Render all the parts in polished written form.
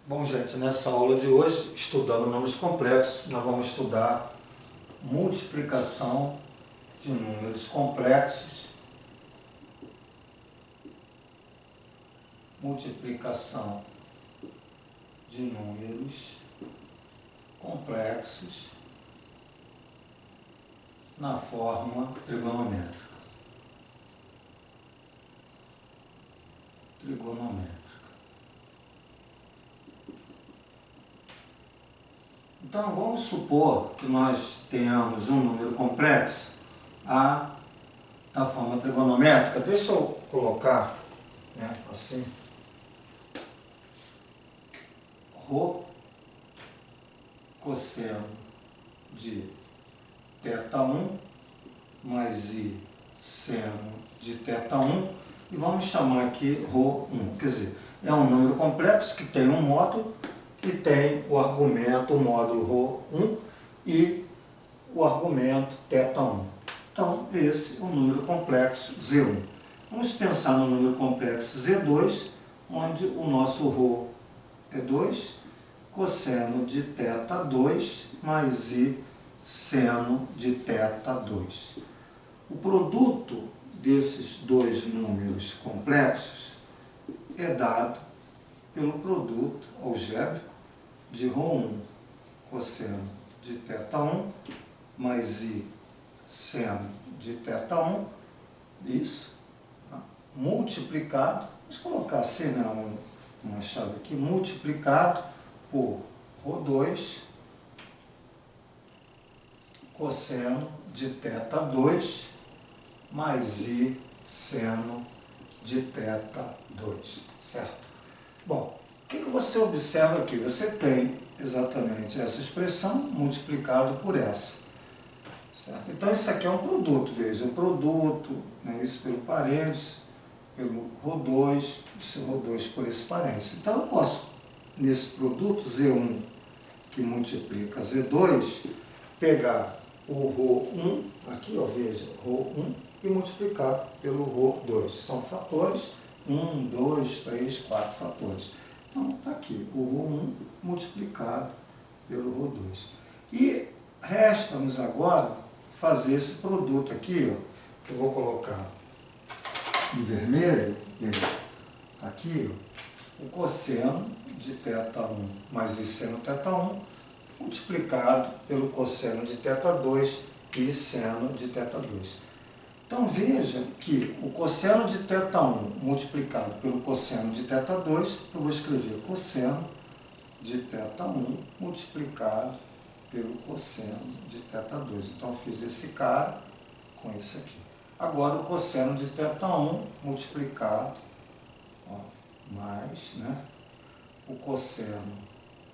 Bom, gente, nessa aula de hoje, estudando números complexos, nós vamos estudar multiplicação de números complexos, multiplicação de números complexos na forma trigonométrica. Então, vamos supor que nós tenhamos um número complexo da forma trigonométrica. Deixa eu colocar, assim, ρ cosseno de θ1 mais I seno de θ1 e vamos chamar aqui ρ1. Quer dizer, é um número complexo que tem um módulo e tem o argumento, o módulo ρ1 e o argumento θ1. Então, esse é um número complexo Z1. Vamos pensar no número complexo Z2, onde o nosso ρ é 2, cosseno de θ2 mais I seno de θ2. O produto desses dois números complexos é dado pelo produto algébrico de ρ1 cosseno de θ1 mais I seno de θ1, isso, multiplicado, vamos colocar assim, uma chave aqui, multiplicado por ρ2 cosseno de θ2 mais I seno de θ2, certo? Bom, o que você observa aqui? Você tem exatamente essa expressão multiplicado por essa, certo? Então, isso aqui é um produto, veja, o produto, isso pelo parênteses, pelo ρ2, esse ρ2 por esse parênteses. Então, eu posso, nesse produto Z1 que multiplica Z2, pegar o ρ1, aqui, ó, veja, ρ1, e multiplicar pelo ρ2. São fatores, 1, 2, 3, 4 fatores. Então, está aqui, o ρ1 multiplicado pelo ρ2. E resta-nos agora fazer esse produto aqui, ó, que eu vou colocar em vermelho, veja, aqui, ó, o cosseno de θ1 mais I seno θ1 multiplicado pelo cosseno de θ2 e seno de θ2. Então, veja que o cosseno de θ1 multiplicado pelo cosseno de θ2, eu vou escrever cosseno de θ1 multiplicado pelo cosseno de θ2. Então, eu fiz esse cara com esse aqui. Agora, o cosseno de θ1 multiplicado, ó, mais, o cosseno.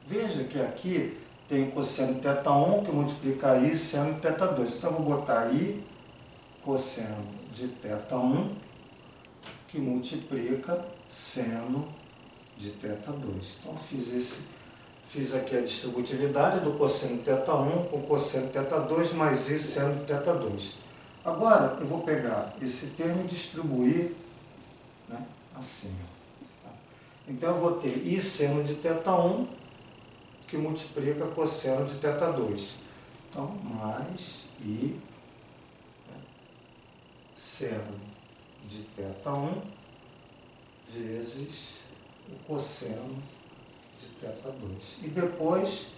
Veja que aqui tem o cosseno de θ1 que multiplica I seno de θ2. Então, eu vou botar I cosseno de θ1 que multiplica seno de θ2. Então, fiz aqui a distributividade do cosseno de θ1 com cosseno de θ2 mais I seno de θ2. Agora, eu vou pegar esse termo e distribuir, assim. Então, eu vou ter I seno de θ1 que multiplica cosseno de θ2. Então, mais I seno de θ1 vezes o cosseno de θ2. E depois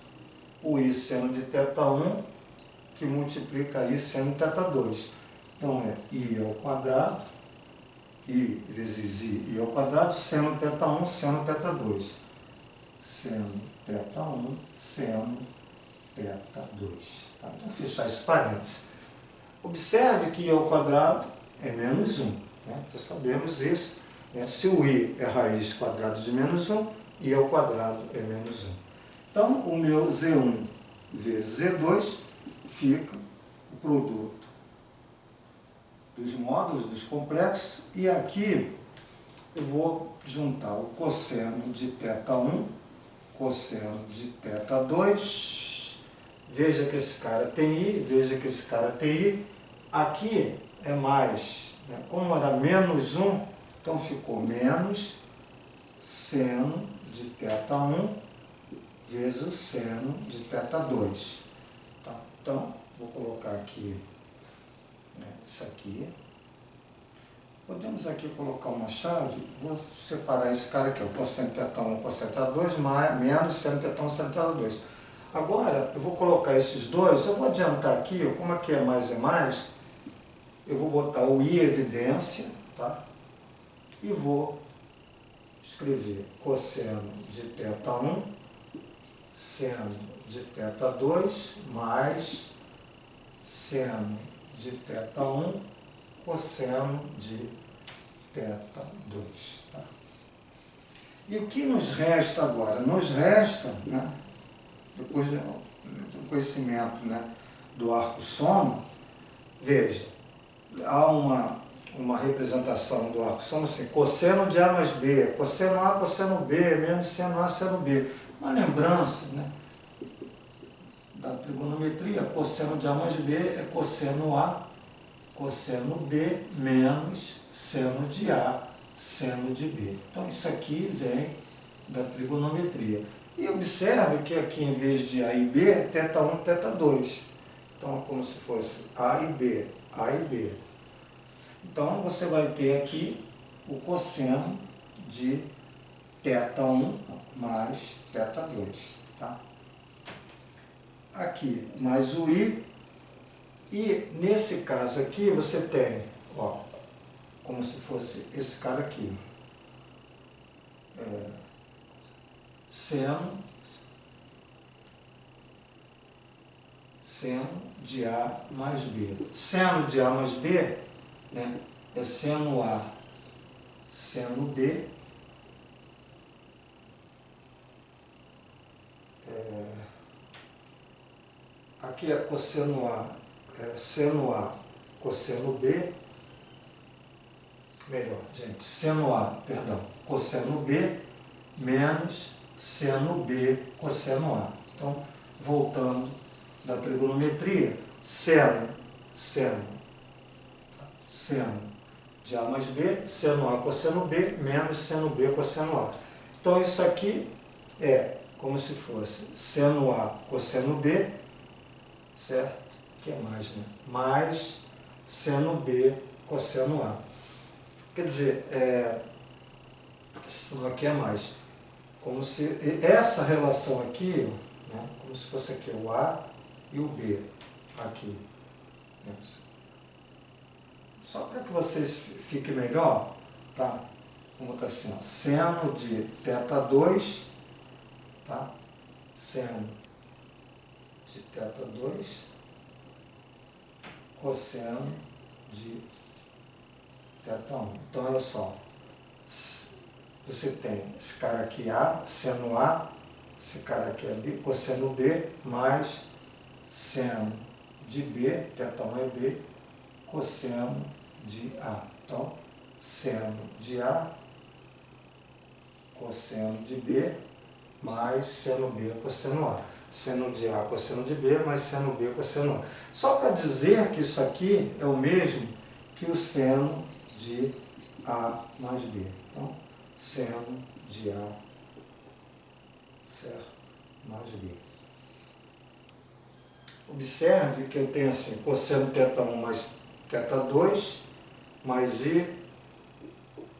o I seno de θ1 que multiplica I seno de θ2. Então é I ao quadrado, I vezes I ao quadrado, seno θ1, seno θ2. Seno θ1, seno θ2. Tá? Então, fechar esse parênteses. Observe que I ao quadrado é menos 1. Nós sabemos isso. Se o I é raiz quadrada de menos 1, I ao quadrado é menos 1. Então, o meu Z1 vezes Z2 fica o produto dos módulos, dos complexos. E aqui eu vou juntar o cosseno de θ1, cosseno de θ2. Veja que esse cara tem I, veja que esse cara tem I. Aqui é mais, como era menos 1, então ficou menos seno de θ1 vezes o seno de θ2. Tá? Então, vou colocar aqui, né, isso aqui. Podemos aqui colocar uma chave, vou separar esse cara aqui, o cosseno θ1, cosseno θ2, menos seno θ1, seno θ2. Agora, eu vou colocar esses dois, eu vou adiantar aqui, ó, como aqui é mais, eu vou botar o i evidência, tá? E vou escrever cosseno de θ1, seno de θ2, mais seno de θ1, cosseno de θ2. Tá? E o que nos resta agora? Nos resta, né, depois do conhecimento, né, do arco soma, veja, há uma representação do arco soma assim, cosseno de A mais B, cosseno A, cosseno B, menos seno A, seno B. Uma lembrança, né, da trigonometria, cosseno de A mais B é cosseno A, cosseno B, menos seno de A, seno de B. Então, isso aqui vem da trigonometria. E observe que aqui, em vez de A e B, é θ1 e θ2. Então, é como se fosse A e B, A e B. Então, você vai ter aqui o cosseno de θ1 mais θ2. Tá? Aqui, mais o i. E, nesse caso aqui, você tem, ó, como se fosse esse cara aqui. Seno de A mais B. Seno de A mais B, né, é seno A, seno B, aqui é cosseno A, seno A, cosseno B, melhor, gente, seno A, perdão, cosseno B, menos seno B, cosseno A. Então, voltando da trigonometria, seno de A mais B, seno A, cosseno B, menos seno B, cosseno A. Então, isso aqui é como se fosse seno A, cosseno B, certo? O que é mais, né? Mais seno B, cosseno A. Quer dizer, isso aqui é mais. Como se essa relação aqui, né, como se fosse aqui o A e o B, aqui. Só para que vocês fiquem melhor, tá? Vamos botar assim, ó, seno de θ2, tá? Seno de θ2, cosseno de θ1. Então, olha só, você tem esse cara aqui A, seno A, esse cara aqui é B, cosseno B, mais seno de B, θ1 é B, cosseno de A. Então, seno de A, cosseno de B, mais seno B, cosseno A. Seno de A, cosseno de B, mais seno B, cosseno A. Só para dizer que isso aqui é o mesmo que o seno de A mais B. Então, seno de A, certo, mais B. Observe que eu tenho assim, cosseno θ1 mais θ2, mais i,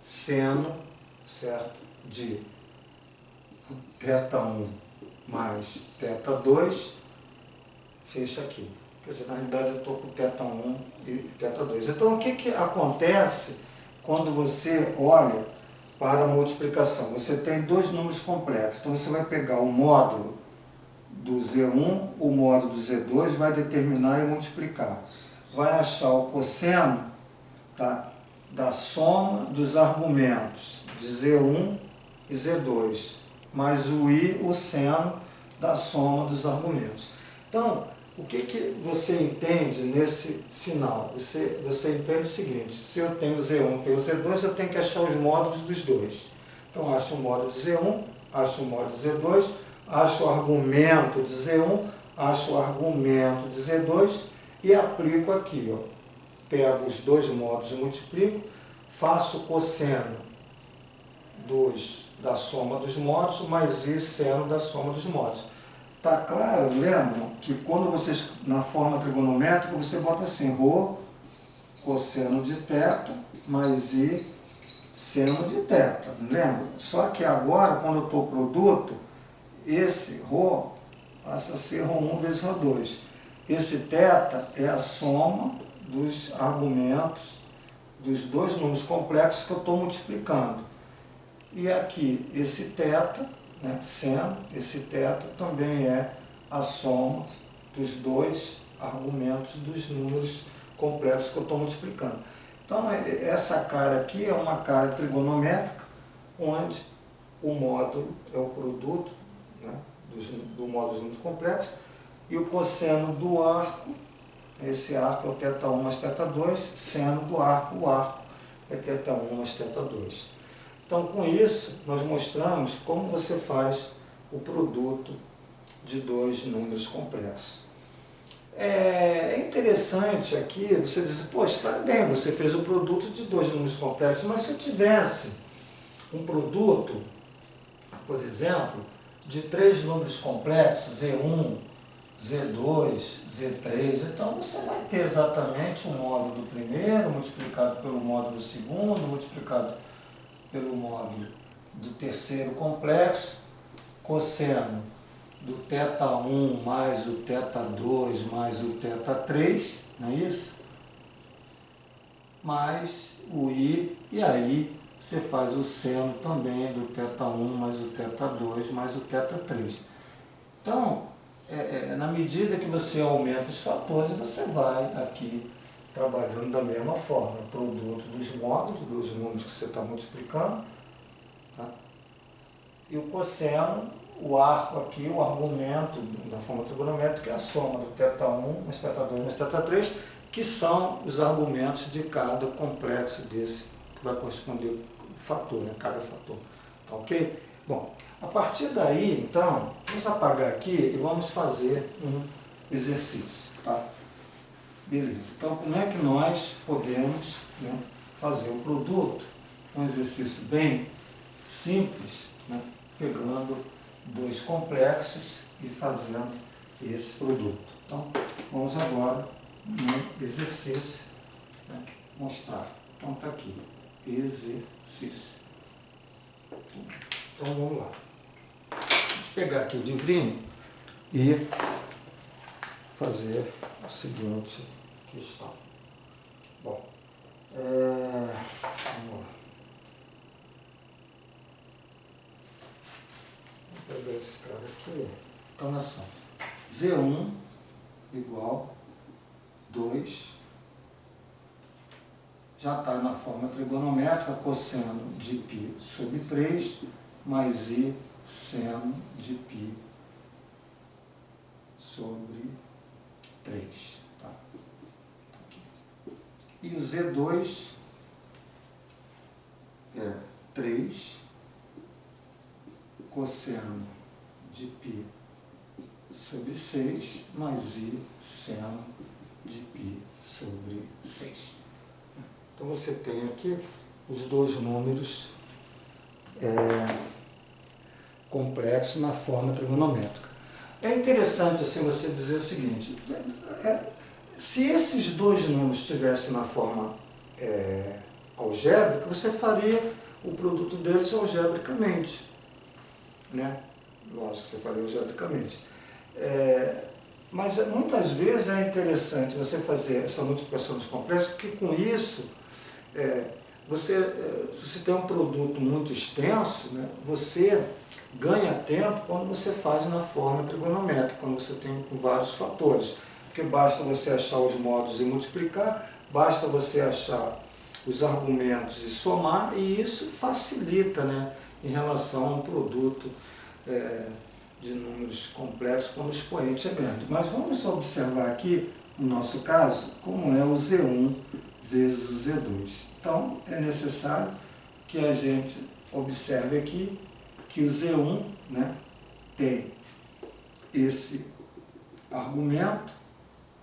seno, certo, de θ1 mais θ2, fecha aqui. Quer dizer, na realidade eu estou com θ1 e θ2. Então, o que acontece quando você olha para a multiplicação? Você tem dois números complexos. Então, você vai pegar o módulo do Z1, o módulo do Z2, vai determinar e multiplicar. Vai achar o cosseno, tá, da soma dos argumentos de Z1 e Z2, mais o i, o seno da soma dos argumentos. Então, o que você entende nesse final? Você entende o seguinte: se eu tenho Z1 e tenho Z2, eu tenho que achar os módulos dos dois. Então, acho o módulo de Z1, acho o módulo de Z2, acho o argumento de Z1, acho o argumento de Z2 e aplico aqui, ó. Pego os dois módulos e multiplico, faço cosseno da soma dos módulos mais I seno da soma dos módulos. Tá claro? Lembram que quando vocês, na forma trigonométrica, você bota assim, ρ cosseno de θ mais I seno de θ, lembra? Só que agora, quando eu estou produto, esse ρ passa a ser ρ1 vezes ρ2. Esse θ é a soma dos argumentos dos dois números complexos que eu estou multiplicando. E aqui, esse θ, né, seno, esse θ também é a soma dos dois argumentos dos números complexos que eu estou multiplicando. Então, essa cara aqui é uma cara trigonométrica, onde o módulo é o produto, né, do módulo dos números complexos, e o cosseno do arco, esse arco é o θ1 mais θ2, seno do arco, o arco é θ1 mais θ2. Então, com isso, nós mostramos como você faz o produto de dois números complexos. É interessante aqui você dizer, poxa, está bem, você fez o produto de dois números complexos, mas se eu tivesse um produto, por exemplo, de três números complexos, Z1, Z2, Z3, então você vai ter exatamente o módulo do primeiro multiplicado pelo módulo do segundo, multiplicado pelo módulo do terceiro complexo, cosseno do θ1 mais o θ2 mais o θ3, não é isso? Mais o I, e aí você faz o seno também do θ1 mais o θ2 mais o θ3. Então, na medida que você aumenta os fatores, você vai aqui trabalhando da mesma forma, o produto dos módulos, dos números que você está multiplicando, tá? E o cosseno, o arco aqui, o argumento da forma trigonométrica é a soma do θ1 mais θ2 mais θ3, que são os argumentos de cada complexo desse, que vai corresponder ao fator, né? Cada fator. Tá ok? Bom, a partir daí, então, vamos apagar aqui e vamos fazer um exercício, tá? Beleza. Então, como é que nós podemos, né, fazer o produto? Um exercício bem simples, né, pegando dois complexos e fazendo esse produto. Então, vamos agora no exercício, né, mostrar. Então, está aqui, exercício. Então, vamos lá. Vamos pegar aqui o livrinho e fazer a seguinte questão. Bom, vamos lá. Vou pegar esse cara aqui. Então, olha só. Z1 igual 2, já está na forma trigonométrica, cosseno de π sobre 3, mais I seno de π sobre 3. Tá? E o Z2 é 3 cosseno de π sobre 6 mais I seno de π sobre 6. Então você tem aqui os dois números complexos na forma trigonométrica. É interessante assim você dizer o seguinte, se esses dois números estivessem na forma algébrica, você faria o produto deles algebricamente, né? Lógico que você faria algebricamente. Mas muitas vezes é interessante você fazer essa multiplicação dos complexos, porque com isso você tem um produto muito extenso, né? Você ganha tempo quando você faz na forma trigonométrica, quando você tem vários fatores. Porque basta você achar os módulos e multiplicar, basta você achar os argumentos e somar, e isso facilita, né, em relação a um produto de números complexos quando o expoente é grande. Mas vamos observar aqui, no nosso caso, como é o Z1 vezes o Z2. Então, é necessário que a gente observe aqui que o Z1, né, tem esse argumento,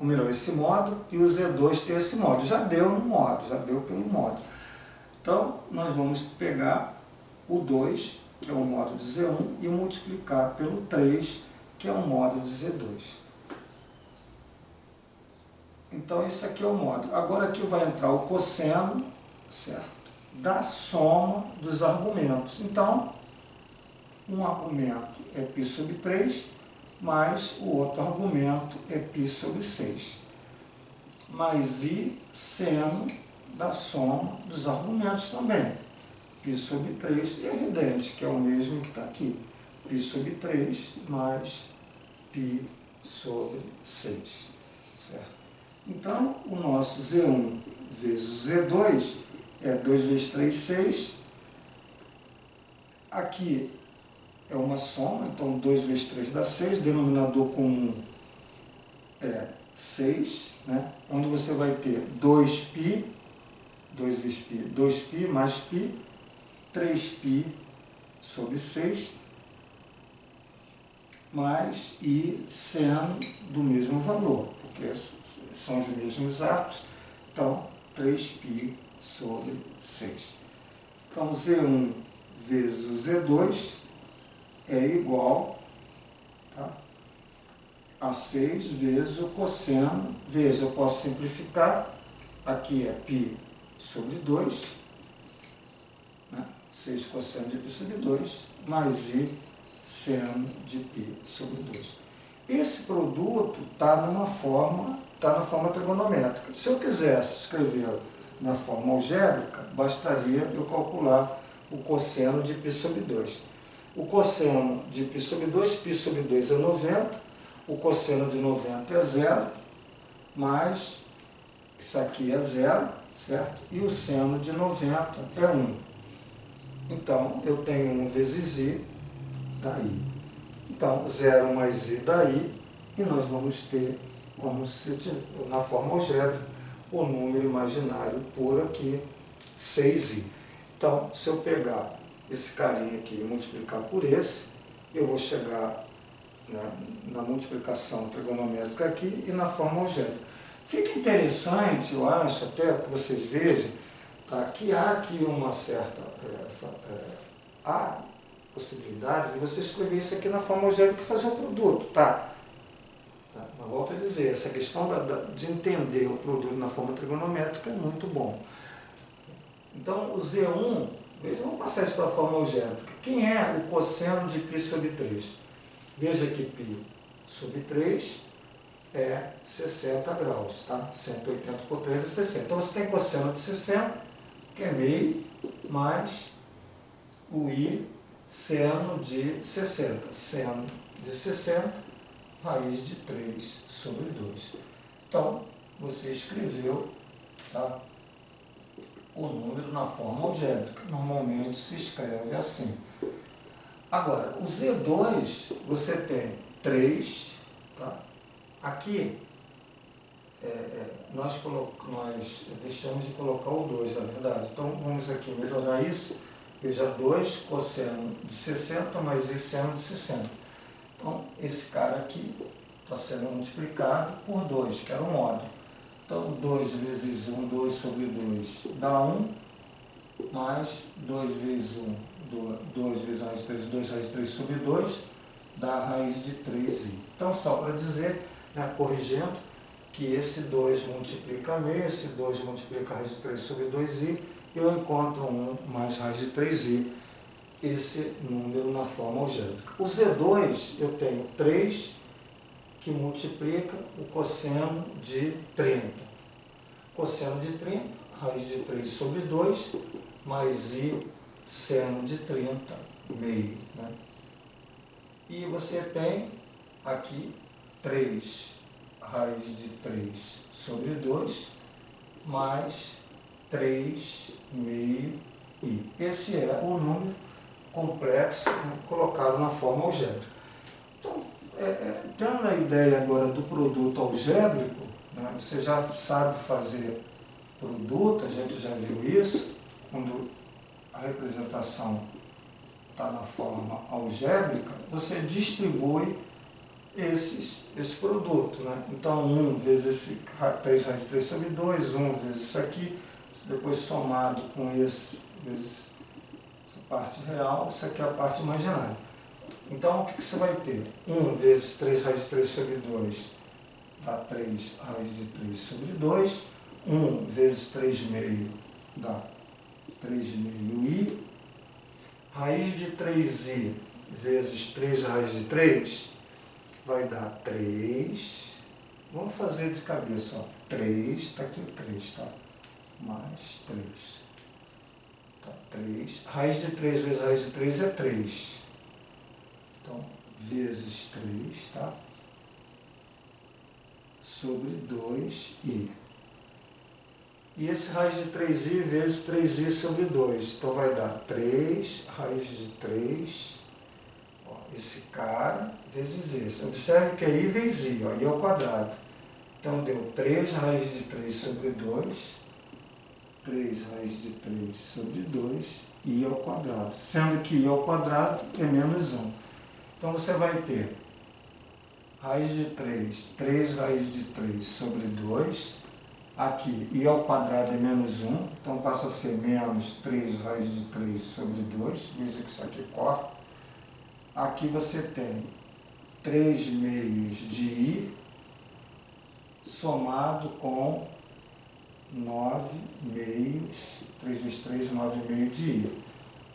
ou melhor, esse módulo, e o Z2 tem esse módulo. Já deu no módulo, já deu pelo módulo. Então, nós vamos pegar o 2, que é o módulo de Z1, e multiplicar pelo 3, que é o módulo de Z2. Então, esse aqui é o módulo. Agora aqui vai entrar o cosseno, certo? Da soma dos argumentos. Então, um argumento é π sobre 3, mais o outro argumento é π sobre 6. Mais I seno da soma dos argumentos também. π sobre 3, é evidente que é o mesmo que está aqui. π sobre 3 mais π sobre 6. Certo? Então, o nosso Z1 vezes o Z2 é 2 vezes 3, 6. Aqui é uma soma, então 2 vezes 3 dá 6, denominador comum é 6, né? Onde você vai ter 2π, 2 vezes π, 2π mais π, 3π sobre 6, mais I seno do mesmo valor, porque são os mesmos arcos, então 3π sobre 6. Então Z1 vezes o Z2 é igual, tá, a 6 vezes o cosseno. Veja, eu posso simplificar, aqui é π sobre 2, né, 6 cosseno de π sobre 2, mais I seno de π sobre 2. Esse produto está na forma trigonométrica. Se eu quisesse escrever na forma algébrica, bastaria eu calcular o cosseno de π sobre 2. O cosseno de π sobre 2, π sobre 2 é 90, o cosseno de 90 é 0, mais isso aqui é 0, certo? E o seno de 90 é 1. Então, eu tenho 1 vezes I daí. Então, 0 mais I daí, e nós vamos ter, como se na forma algébrica, o número imaginário por aqui, 6I. Então, se eu pegar esse carinha aqui e multiplicar por esse, eu vou chegar, né, na multiplicação trigonométrica aqui e na forma algébrica. Fica interessante, eu acho, até que vocês vejam, tá, que há aqui uma certa há possibilidade de você escrever isso aqui na forma algébrica e fazer o produto, tá? Mas volto a dizer, essa questão de entender o produto na forma trigonométrica é muito bom. Então, o Z1, vamos passar isso para a forma algébrica. Quem é o cosseno de π sobre 3? Veja que π sobre 3 é 60 graus, tá? 180 por 3 é 60. Então, você tem cosseno de 60, que é meio, mais o I seno de 60. Seno de 60, raiz de 3 sobre 2. Então, você escreveu, tá, o número na forma algébrica. Normalmente se escreve assim. Agora, o Z2, você tem 3, tá? Aqui, nós deixamos de colocar o 2, na verdade. Então, vamos aqui melhorar isso. Veja, 2 cosseno de 60 mais I seno de 60. Então, esse cara aqui está sendo multiplicado por 2, que era o módulo. Então, 2 vezes 1, 2 sobre 2, dá 1, mais 2 vezes 1, 2 vezes a raiz de 3, 2 raiz de 3 sobre 2, dá a raiz de 3i. Então, só para dizer, né, corrigindo, que esse 2 multiplica meio, esse 2 multiplica a raiz de 3 sobre 2i, eu encontro 1 mais raiz de 3i, esse número na forma algébrica. O Z2, eu tenho 3, que multiplica o cosseno de 30. Cosseno de 30, raiz de 3 sobre 2, mais I seno de 30, meio. Né? E você tem aqui 3 raiz de 3 sobre 2, mais 3 meio I. Esse é o número complexo colocado na forma algébrica. Então, tendo a ideia agora do produto algébrico, né, você já sabe fazer produto, a gente já viu isso, quando a representação está na forma algébrica, você distribui esse produto. Né? Então, 1 vezes esse 3 raiz de 3 sobre 2, 1 vezes isso aqui, depois somado com esse, vezes parte real, isso aqui é a parte imaginária. Então, o que você vai ter? 1 vezes 3 raiz de 3 sobre 2 dá 3 raiz de 3 sobre 2. 1 vezes 3 meio dá 3 meio i. Raiz de 3i vezes 3 raiz de 3 vai dar 3. Vamos fazer de cabeça, ó. 3, está aqui o 3, tá? Mais 3. Tá, 3. Raiz de 3 vezes raiz de 3 é 3. Então, vezes 3, tá? Sobre 2i. E esse raiz de 3i vezes 3i sobre 2. Então, vai dar 3 raiz de 3, ó, esse cara, vezes esse. Observe que é i vezes i, ó, i ao quadrado. Então, deu 3 raiz de 3 sobre 2, 3 raiz de 3 sobre 2, i ao quadrado. Sendo que i ao quadrado é menos 1. Então, você vai ter raiz de 3, 3 raiz de 3 sobre 2. Aqui, i ao quadrado é menos 1. Então, passa a ser menos 3 raiz de 3 sobre 2. Veja que isso aqui corta. Aqui você tem 3 meios de i somado com 9 meios. 3 vezes 3, 9 meios de i.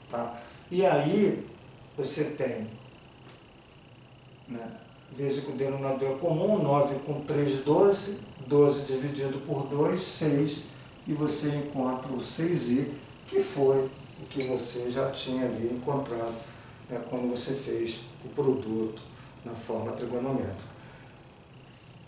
Tá? E aí, você tem, né? Veja que o denominador é comum, 9 com 3, 12, 12 dividido por 2, 6, e você encontra o 6i, que foi o que você já tinha ali encontrado, né, quando você fez o produto na forma trigonométrica.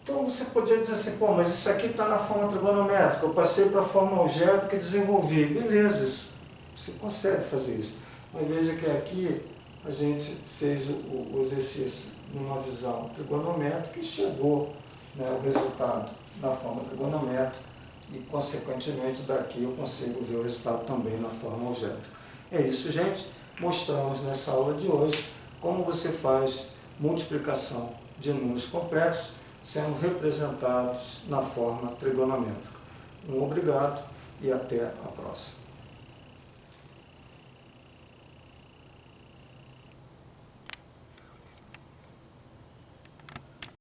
Então você podia dizer assim, pô, mas isso aqui está na forma trigonométrica, eu passei para a forma algébrica e desenvolvi. Beleza, isso, você consegue fazer isso. Mas veja que aqui a gente fez o exercício numa visão trigonométrica e chegou, né, ao resultado na forma trigonométrica e, consequentemente, daqui eu consigo ver o resultado também na forma algébrica. É isso, gente. Mostramos nessa aula de hoje como você faz multiplicação de números complexos sendo representados na forma trigonométrica. Um obrigado e até a próxima.